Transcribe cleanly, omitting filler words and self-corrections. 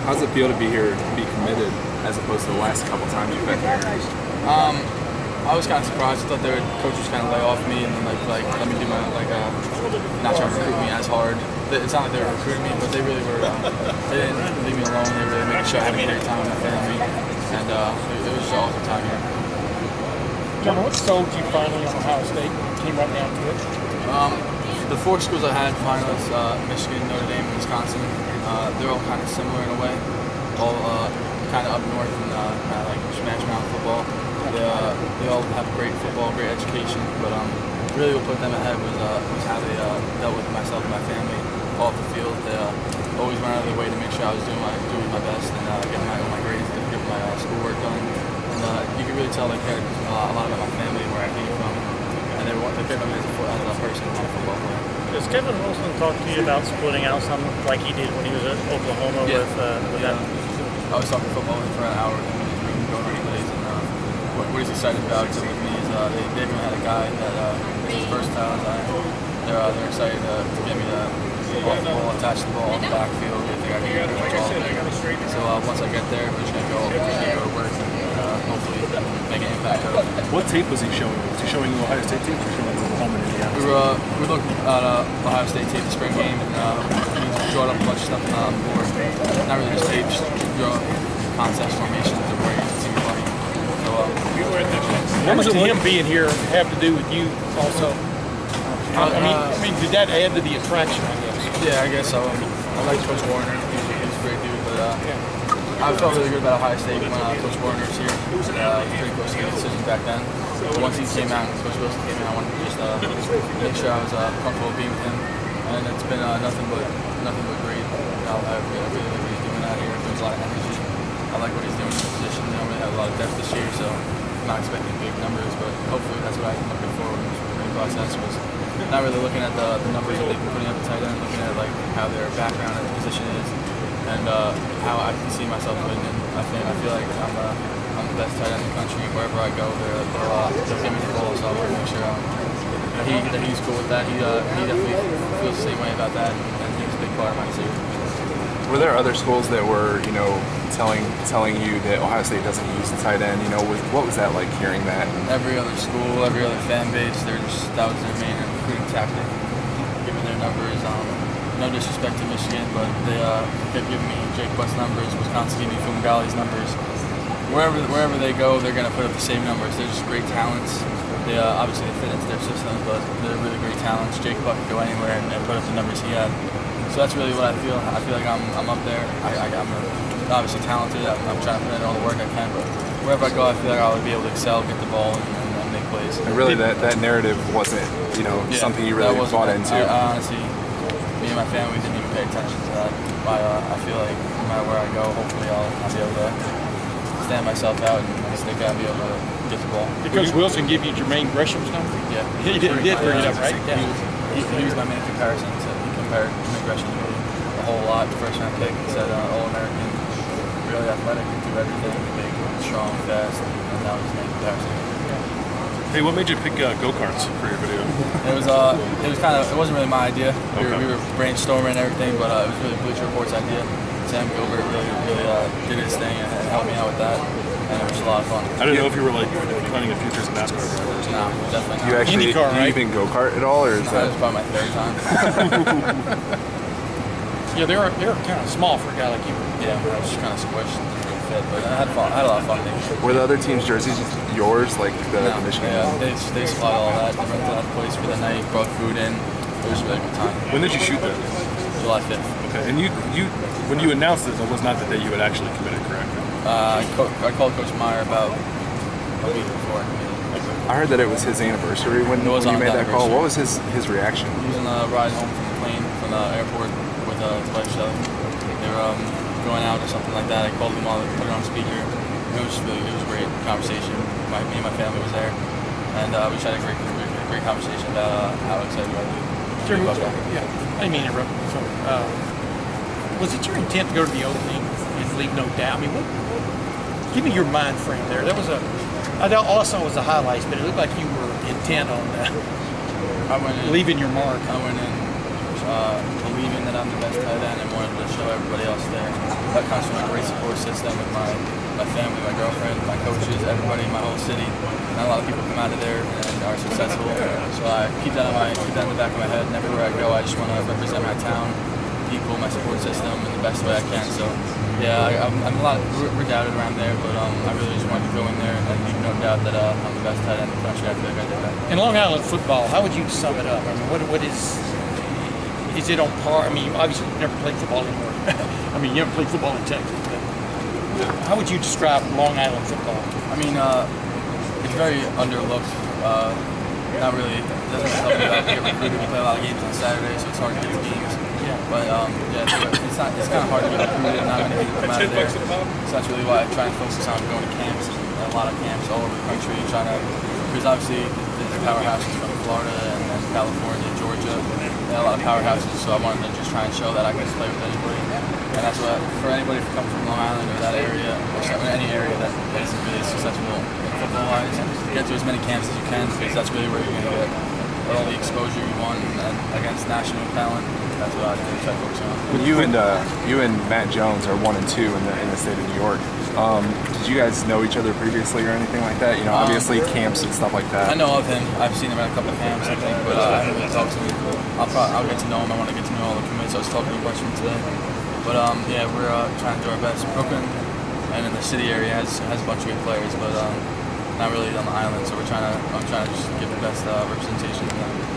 How's it feel to be here, to be committed, as opposed to the last couple times you've been here? I was kind of surprised. I thought coach was kind of lay off me and then like let me do my not trying to recruit me as hard. It's not like they were recruiting me, but they really were. They didn't leave me alone. They really made sure I had a great time with my family, and it was just an awesome time here. John, what sold you finally on Ohio State? Came right down to it. The 4 schools I had finalists: Michigan, Notre Dame, and Wisconsin. They're all kind of similar in a way, all kind of up north and kind of like smash mouth football. They all have great football, great education, but really what put them ahead was how they dealt with myself and my family off the field. They always went out of their way to make sure I was doing my best and getting my grades, getting my schoolwork done. And you can really tell they cared a lot about my family, where I came from, and they cared about me as a person, not a football player. Does Kevin Wilson talk to you about splitting out something like he did when he was at Oklahoma with that? I was talking football with him for an hour and we were going over plays. And what he's excited about with me is they even had a guy that is his first time. They're excited to get me to off the ball, attach the ball on the backfield. They think I can get it all. So once I get there, we're just going to go to work and hopefully make an impact out of it. What tape was he showing you? Was he showing you Ohio State tape or showing you Oklahoma and Indiana? We were looking at Ohio State tape the spring game and we drawing up a bunch of stuff on the board. Not really just tape, just draw concepts, formations, and where you can see me playing. So, how much did him being here have to do with you also? I mean, did that add to the attraction, I guess? Yeah, I guess so. I like Coach Warner. He's a great dude, but I felt really good about Ohio State when Coach Warner was here. He was pretty close to the decision back then. But once he came out and Coach Wilson came in, I wanted to just make sure I was comfortable being with him. And it's been nothing but great. I really like what he's doing out here. There's a lot of energy. I like what he's doing in the position. They don't really have a lot of depth this year, so I'm not expecting big numbers, but hopefully that's what I'm looking for in this recruiting process. Was not really looking at the numbers that they've been putting up at tight end, looking at like how their background at the position is, and how I can see myself winning. And I feel like I'm the best tight end in the country. Wherever I go, they'll give me the ball, so I want to make sure that he's cool with that. He definitely feels the same way about that, and he's a big part of my decision. Were there other schools that were, telling you that Ohio State doesn't use the tight end? What was that like hearing that? Every other school, every other fan base, that was their main recruiting tactic, giving their numbers. No disrespect to Michigan, but they kept giving me Jake Butt's numbers, Wisconsin gave me Fumigali's numbers. Wherever they go, they're going to put up the same numbers. They're just great talents. They obviously fit into their system, but they're really great talents. Jake Butt could go anywhere and put up the numbers he had. So that's really what I feel. I feel like I'm up there. I'm obviously talented. I'm trying to put in all the work I can, but wherever I go, I feel like I'll be able to excel, get the ball, and make plays. And really, that narrative wasn't, something you really bought into. I honestly, me and my family didn't even pay attention to that. I feel like no matter where I go, hopefully I'll be able to stand myself out and stick out and be able to get the ball. Did Coach Wilson give you Jermaine Gresham's number? Yeah. He did bring it up, right? Yeah. He was my main comparison. Compared Jeremy Ruckert to me a whole lot. The first round pick, he said All-American, really athletic, can do everything, big, strong, fast, and now he's making comparison. Hey, what made you pick go-karts for your video? It wasn't really my idea. We were brainstorming and everything, but it was really Bleacher Report's idea. Sam Gilbert really did his thing and helped me out with that. And it was a lot of fun. I didn't know if you were like planning a future as a NASCAR driver or something. No, definitely not. You actually IndyCar, right? you even go-kart at all, or is That was probably my third time. Yeah, they're kind of small for a guy like you. Yeah, I was just kind of squished and didn't fit, but I had fun. I had a lot of fun. Were the other team's jerseys yours, like the Michigan? Yeah, they supplied all that. They rented out the place for the night, brought food in. It was a really good time. When did you shoot that? July 5th. Okay, and you when you announced it, that was not the day you had actually committed, correct? I called Coach Meyer about a week before. I heard that it was his anniversary when you made that call. What was his reaction? He was on the ride home from the plane from the airport with his wife Shelly. They were going out or something like that. I called them all, put it on speaker. It was a great conversation. Me and my family was there, and we just had a great conversation about how excited we are about that. Yeah, I didn't mean to interrupt. So, was it your intent to go to the opening and leave no doubt? I mean, give me your mind frame there. That was all I saw was the highlights, but it looked like you were intent on that. Leaving your mark. I went in believing that that I'm the best tight end and wanted to show everybody else there. That comes from a great support system with my family, my girlfriend, my coaches, everybody in my whole city. Not a lot of people come out of there and are successful. So I keep that in the back of my head, and everywhere I go, I just want to represent my town, people, my support system in the best way I can. So yeah, we're doubted around there, but I really just wanted to go in there and leave no doubt that I'm the best tight end in the country. I feel like I did that. In Long Island football, how would you sum it up? I mean, what is it on par? I mean, obviously you've never played football anymore. I mean, you haven't played football in Texas, but how would you describe Long Island football? I mean, it's very underlooked. Not really. It doesn't help me out to get recruited. We play a lot of games on Saturday, so it's hard to get to games. Yeah. But it's kind of hard to get recruited. Not many people come out of there. So that's really why I try and focus on going to camps, a lot of camps all over the country, because obviously the powerhouses from Florida and California, Georgia, they have a lot of powerhouses. So I wanted to just try and show that I can play with anybody. And that's what, for anybody who comes from Long Island or that area, or any area that is really successful football-wise, get to as many camps as you can, because that's really where you're going to get all the exposure you want and against national talent. That's what I try to focus on. When you and Matt Jones are 1 and 2 in the state of New York. Did you guys know each other previously or anything like that? You know, obviously camps and stuff like that. I know of him. I've seen him at a couple of camps, I think, but I haven't really talked to him. I'll get to know him. I want to get to know all the commits. I was talking to a bunch of them today. But yeah, we're trying to do our best. Brooklyn and in the city area has a bunch of good players, but not really on the island. So I'm trying to just give the best representation of them.